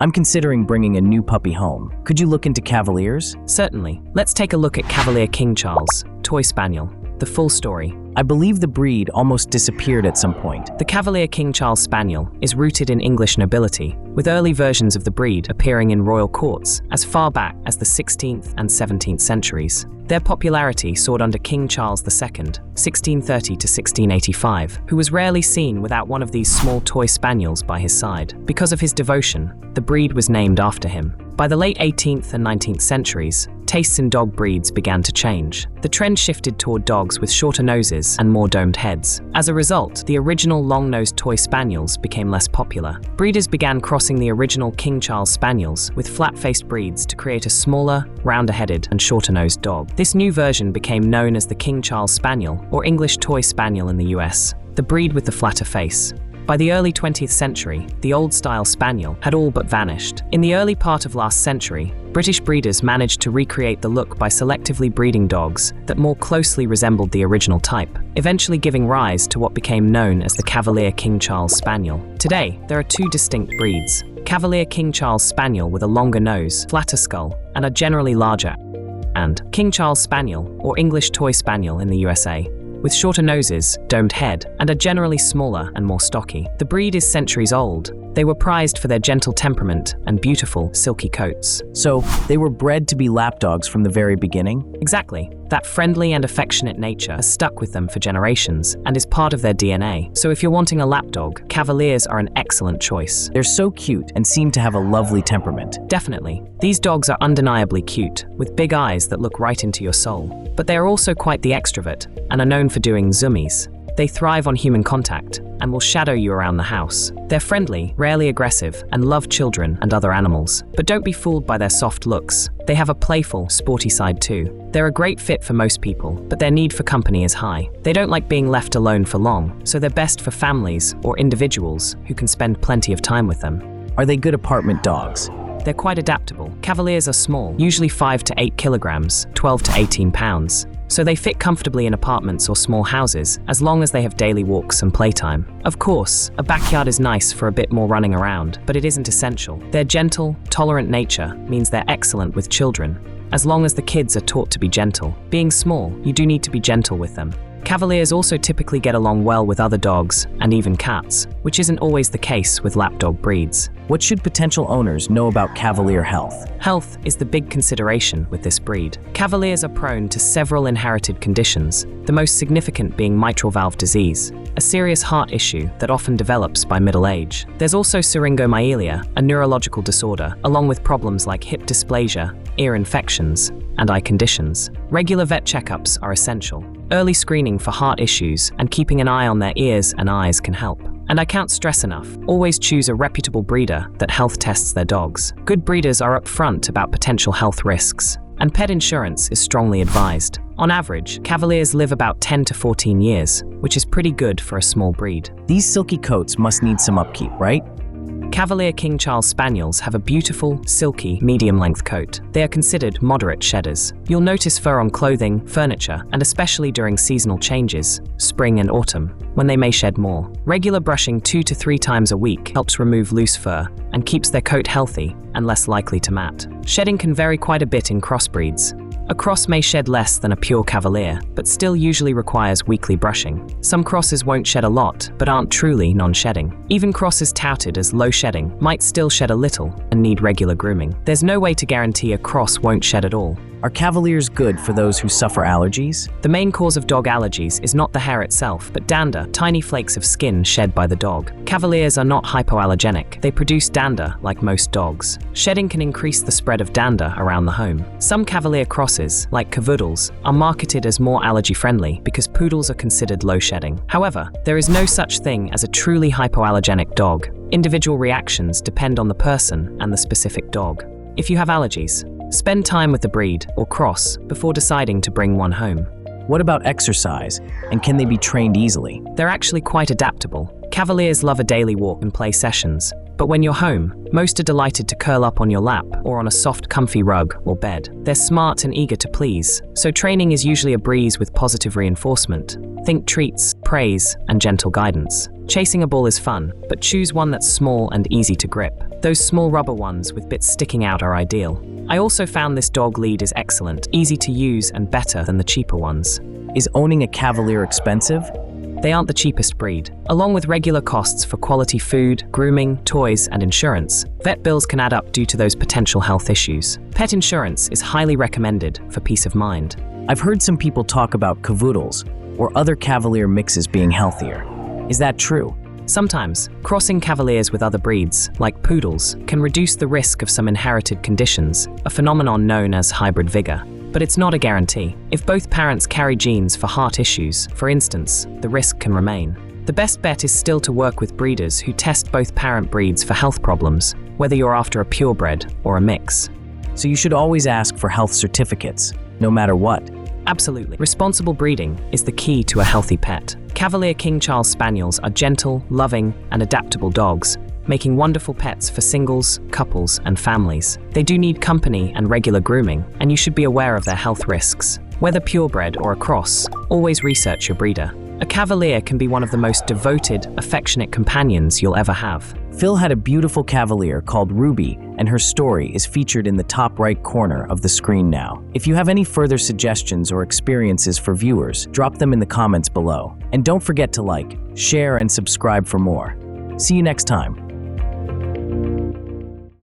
I'm considering bringing a new puppy home. Could you look into Cavaliers? Certainly. Let's take a look at Cavalier King Charles, Toy Spaniel. The full story. I believe the breed almost disappeared at some point. The Cavalier King Charles Spaniel is rooted in English nobility, with early versions of the breed appearing in royal courts as far back as the 16th and 17th centuries. Their popularity soared under King Charles II, 1630 to 1685, who was rarely seen without one of these small toy spaniels by his side. Because of his devotion, the breed was named after him. By the late 18th and 19th centuries, tastes in dog breeds began to change. The trend shifted toward dogs with shorter noses and more domed heads. As a result, the original long-nosed toy spaniels became less popular. Breeders began crossing the original King Charles Spaniels with flat-faced breeds to create a smaller, rounder-headed and shorter-nosed dog. This new version became known as the King Charles Spaniel, or English Toy Spaniel in the US, the breed with the flatter face. By the early 20th century, the old-style spaniel had all but vanished. In the early part of last century, British breeders managed to recreate the look by selectively breeding dogs that more closely resembled the original type, eventually giving rise to what became known as the Cavalier King Charles Spaniel. Today, there are two distinct breeds: Cavalier King Charles Spaniel with a longer nose, flatter skull, and are generally larger, and King Charles Spaniel, or English Toy Spaniel in the USA, with shorter noses, domed head, and are generally smaller and more stocky. The breed is centuries old. They were prized for their gentle temperament and beautiful, silky coats. So, they were bred to be lapdogs from the very beginning? Exactly. That friendly and affectionate nature has stuck with them for generations and is part of their DNA. So if you're wanting a lapdog, Cavaliers are an excellent choice. They're so cute and seem to have a lovely temperament. Definitely. These dogs are undeniably cute, with big eyes that look right into your soul. But they are also quite the extrovert and are known for doing zoomies. They thrive on human contact and will shadow you around the house. They're friendly, rarely aggressive, and love children and other animals. But don't be fooled by their soft looks. They have a playful, sporty side too. They're a great fit for most people, but their need for company is high. They don't like being left alone for long, so they're best for families or individuals who can spend plenty of time with them. Are they good apartment dogs? They're quite adaptable. Cavaliers are small, usually 5 to 8 kilograms, 12 to 18 pounds. So they fit comfortably in apartments or small houses, as long as they have daily walks and playtime. Of course, a backyard is nice for a bit more running around, but it isn't essential. Their gentle, tolerant nature means they're excellent with children, as long as the kids are taught to be gentle. Being small, you do need to be gentle with them. Cavaliers also typically get along well with other dogs and even cats, which isn't always the case with lapdog breeds. What should potential owners know about Cavalier health? Health is the big consideration with this breed. Cavaliers are prone to several inherited conditions, the most significant being mitral valve disease, a serious heart issue that often develops by middle age. There's also syringomyelia, a neurological disorder, along with problems like hip dysplasia, ear infections, and eye conditions. Regular vet checkups are essential. Early screening for heart issues and keeping an eye on their ears and eyes can help. And I can't stress enough, always choose a reputable breeder that health tests their dogs. Good breeders are upfront about potential health risks, and pet insurance is strongly advised. On average, Cavaliers live about 10 to 14 years, which is pretty good for a small breed. These silky coats must need some upkeep, right? Cavalier King Charles Spaniels have a beautiful, silky, medium-length coat. They are considered moderate shedders. You'll notice fur on clothing, furniture, and especially during seasonal changes, spring and autumn, when they may shed more. Regular brushing 2 to 3 times a week helps remove loose fur and keeps their coat healthy and less likely to mat. Shedding can vary quite a bit in crossbreeds. A cross may shed less than a pure Cavalier, but still usually requires weekly brushing. Some crosses won't shed a lot, but aren't truly non-shedding. Even crosses touted as low shedding might still shed a little and need regular grooming. There's no way to guarantee a cross won't shed at all. Are Cavaliers good for those who suffer allergies? The main cause of dog allergies is not the hair itself, but dander, tiny flakes of skin shed by the dog. Cavaliers are not hypoallergenic. They produce dander like most dogs. Shedding can increase the spread of dander around the home. Some Cavalier crosses, like Cavoodles, are marketed as more allergy-friendly because poodles are considered low shedding. However, there is no such thing as a truly hypoallergenic dog. Individual reactions depend on the person and the specific dog. If you have allergies, spend time with the breed or cross before deciding to bring one home. What about exercise, and can they be trained easily? They're actually quite adaptable. Cavaliers love a daily walk and play sessions, but when you're home, most are delighted to curl up on your lap or on a soft, comfy rug or bed. They're smart and eager to please, so training is usually a breeze with positive reinforcement. Think treats, praise and gentle guidance. Chasing a ball is fun, but choose one that's small and easy to grip. Those small rubber ones with bits sticking out are ideal. I also found this dog lead is excellent, easy to use and better than the cheaper ones. Is owning a Cavalier expensive? They aren't the cheapest breed. Along with regular costs for quality food, grooming, toys, and insurance, vet bills can add up due to those potential health issues. Pet insurance is highly recommended for peace of mind. I've heard some people talk about cavoodles or other Cavalier mixes being healthier. Is that true? Sometimes, crossing Cavaliers with other breeds, like poodles, can reduce the risk of some inherited conditions, a phenomenon known as hybrid vigor. But it's not a guarantee. If both parents carry genes for heart issues, for instance, the risk can remain. The best bet is still to work with breeders who test both parent breeds for health problems, whether you're after a purebred or a mix. So you should always ask for health certificates, no matter what. Absolutely. Responsible breeding is the key to a healthy pet. Cavalier King Charles Spaniels are gentle, loving, and adaptable dogs, making wonderful pets for singles, couples, and families. They do need company and regular grooming, and you should be aware of their health risks. Whether purebred or a cross, always research your breeder. A Cavalier can be one of the most devoted, affectionate companions you'll ever have. Phil had a beautiful Cavalier called Ruby, and her story is featured in the top right corner of the screen now. If you have any further suggestions or experiences for viewers, drop them in the comments below. And don't forget to like, share, and subscribe for more. See you next time.